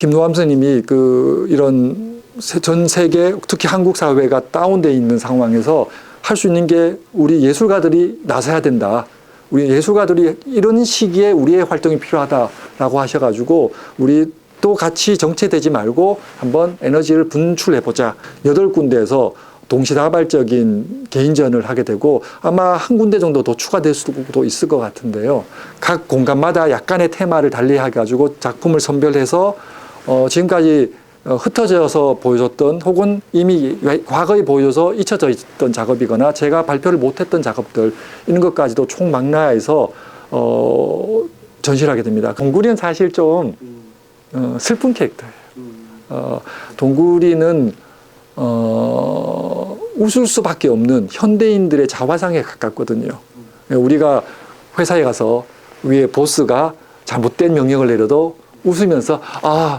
김노암 선생님이 이런 전 세계, 특히 한국 사회가 다운돼 있는 상황에서 할 수 있는 게 우리 예술가들이 나서야 된다. 우리 예술가들이 이런 시기에 우리의 활동이 필요하다라고 하셔가지고 우리 또 같이 정체되지 말고 한번 에너지를 분출해보자. 8군데에서 동시다발적인 개인전을 하게 되고 아마 한 군데 정도 더 추가될 수도 있을 것 같은데요. 각 공간마다 약간의 테마를 달리해가지고 작품을 선별해서 지금까지 흩어져서 보여줬던 혹은 이미 과거에 보여줘서 잊혀져 있던 작업이거나 제가 발표를 못했던 작업들 이런 것까지도 총망라해서 전시를 하게 됩니다. 동구리는 사실 좀 슬픈 캐릭터예요. 동구리는 웃을 수밖에 없는 현대인들의 자화상에 가깝거든요. 우리가 회사에 가서 위에 보스가 잘못된 명령을 내려도 웃으면서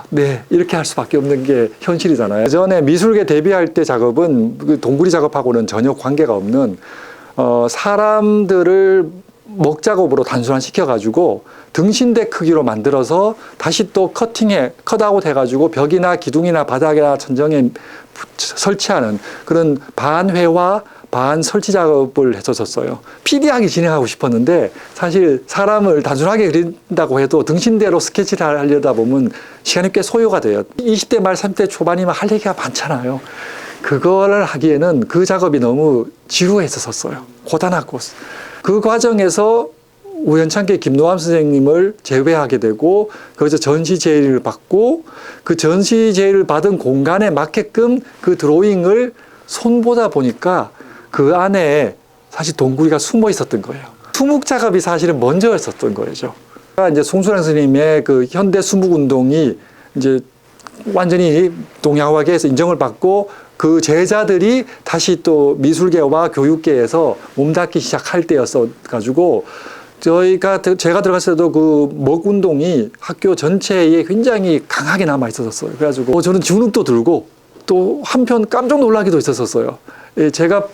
네 이렇게 할 수밖에 없는 게 현실이잖아요. 예전에 미술계 데뷔할 때 작업은 그 동구리 작업하고는 전혀 관계가 없는 사람들을 먹작업으로 단순화시켜 가지고 등신대 크기로 만들어서 다시 또 컷아웃 해가지고 벽이나 기둥이나 바닥이나 천정에 설치하는 그런 반회화 반 설치 작업을 했었어요. PD하게 진행하고 싶었는데 사실 사람을 단순하게 그린다고 해도 등신대로 스케치를 하려다 보면 시간이 꽤 소요가 돼요. 20대 말 30대 초반이면 할 얘기가 많잖아요. 그거를 하기에는 그 작업이 너무 지루했었어요. 고단하고. 그 과정에서 우연찮게 김노암 선생님을 제외하게 되고 거기서 전시 제의를 받고 그 전시 제의를 받은 공간에 맞게끔 그 드로잉을 손보다 보니까 그 안에 사실 동구리가 숨어 있었던 거예요. 수묵 작업이 사실은 먼저 했었던 거죠. 이제 송순환 선생님의 그 현대 수묵 운동이 이제 완전히 동양화계에서 인정을 받고 그 제자들이 다시 또 미술계와 교육계에서 몸담기 시작할 때였어 가지고 제가 들어갔을 때도 그 먹 운동이 학교 전체에 굉장히 강하게 남아 있었어요. 그래가지고 저는 주눅도 들고 또 한편 깜짝 놀라기도 있었어요. 제가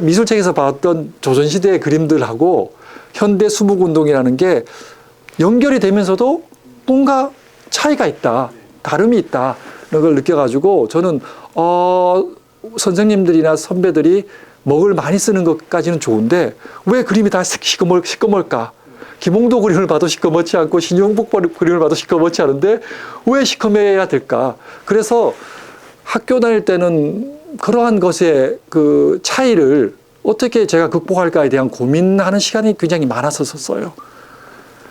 미술책에서 봤던 조선시대의 그림들하고 현대 수묵운동이라는 게 연결이 되면서도 뭔가 차이가 있다, 다름이 있다 이런 걸 느껴가지고 저는 선생님들이나 선배들이 먹을 많이 쓰는 것까지는 좋은데 왜 그림이 다 시꺼멀까? 김홍도 그림을 봐도 시꺼멓지 않고 신용복 그림을 봐도 시꺼멓지 않은데 왜 시커매야 될까? 그래서 학교 다닐 때는 그러한 것의 그 차이를 어떻게 제가 극복할까에 대한 고민하는 시간이 굉장히 많았었어요.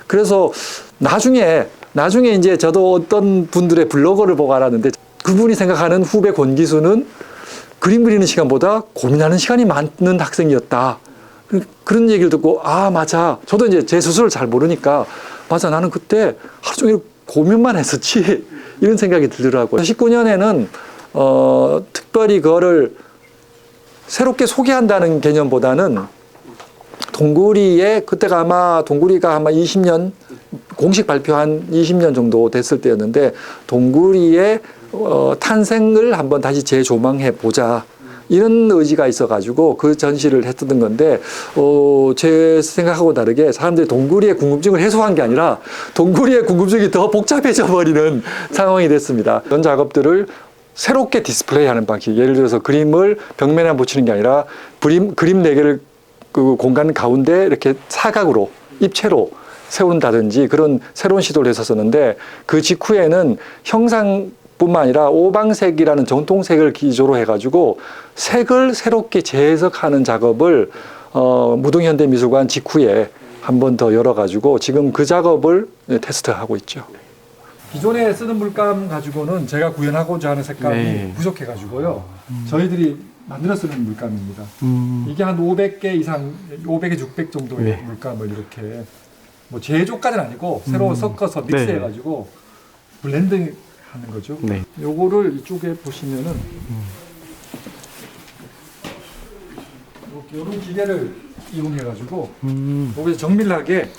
그래서 나중에 이제 저도 어떤 분들의 블로거를 보고 알았는데 그분이 생각하는 후배 권기수는 그림 그리는 시간보다 고민하는 시간이 많은 학생이었다. 그런 얘기를 듣고 맞아. 저도 이제 제 스스로를 잘 모르니까 맞아. 나는 그때 하루 종일 고민만 했었지. 이런 생각이 들더라고요. 19년에는 특별히 그거를 새롭게 소개한다는 개념보다는 동구리의 그때가 아마 동구리가 아마 20년 공식 발표한 20년 정도 됐을 때였는데 동구리의 탄생을 한번 다시 재조망해 보자 이런 의지가 있어가지고 그 전시를 했던 건데 제 생각하고 다르게 사람들이 동구리의 궁금증을 해소한 게 아니라 동구리의 궁금증이 더 복잡해져 버리는 상황이 됐습니다. 이런 작업들을 새롭게 디스플레이하는 방식, 예를 들어서 그림을 벽면에 붙이는 게 아니라 그림 4개를 그 공간 가운데 이렇게 사각으로 입체로 세운다든지 그런 새로운 시도를 했었는데 그 직후에는 형상뿐만 아니라 오방색이라는 전통색을 기조로 해가지고 색을 새롭게 재해석하는 작업을 무등현대미술관 직후에 한 번 더 열어가지고 지금 그 작업을 테스트하고 있죠. 기존에 쓰는 물감 가지고는 제가 구현하고자 하는 색감이 부족해가지고요. 저희들이 만들어 쓰는 물감입니다. 이게 한 500개 이상, 500에 600 정도의 물감을 이렇게 뭐 제조까지는 아니고 새로 섞어서 믹스해가지고 블렌딩 하는 거죠. 요거를 이쪽에 보시면은 이런 기계를 이용해가지고 여기서 정밀하게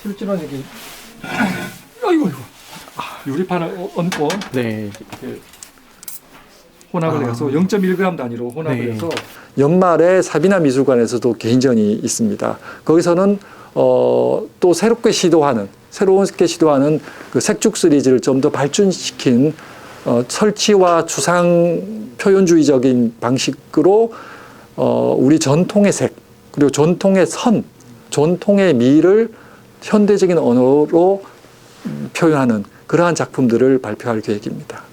실제로는 이게 이거 유리판을 얹고 혼합을 해서 0.1g 단위로 혼합을 해서 연말에 사비나 미술관에서도 개인전이 있습니다. 거기서는 또 새롭게 시도하는 새롭게 시도하는 그 색죽 시리즈를 좀 더 발전시킨 설치와 추상 표현주의적인 방식으로 우리 전통의 색, 그리고 전통의 선, 전통의 미를 현대적인 언어로 표현하는 그러한 작품들을 발표할 계획입니다.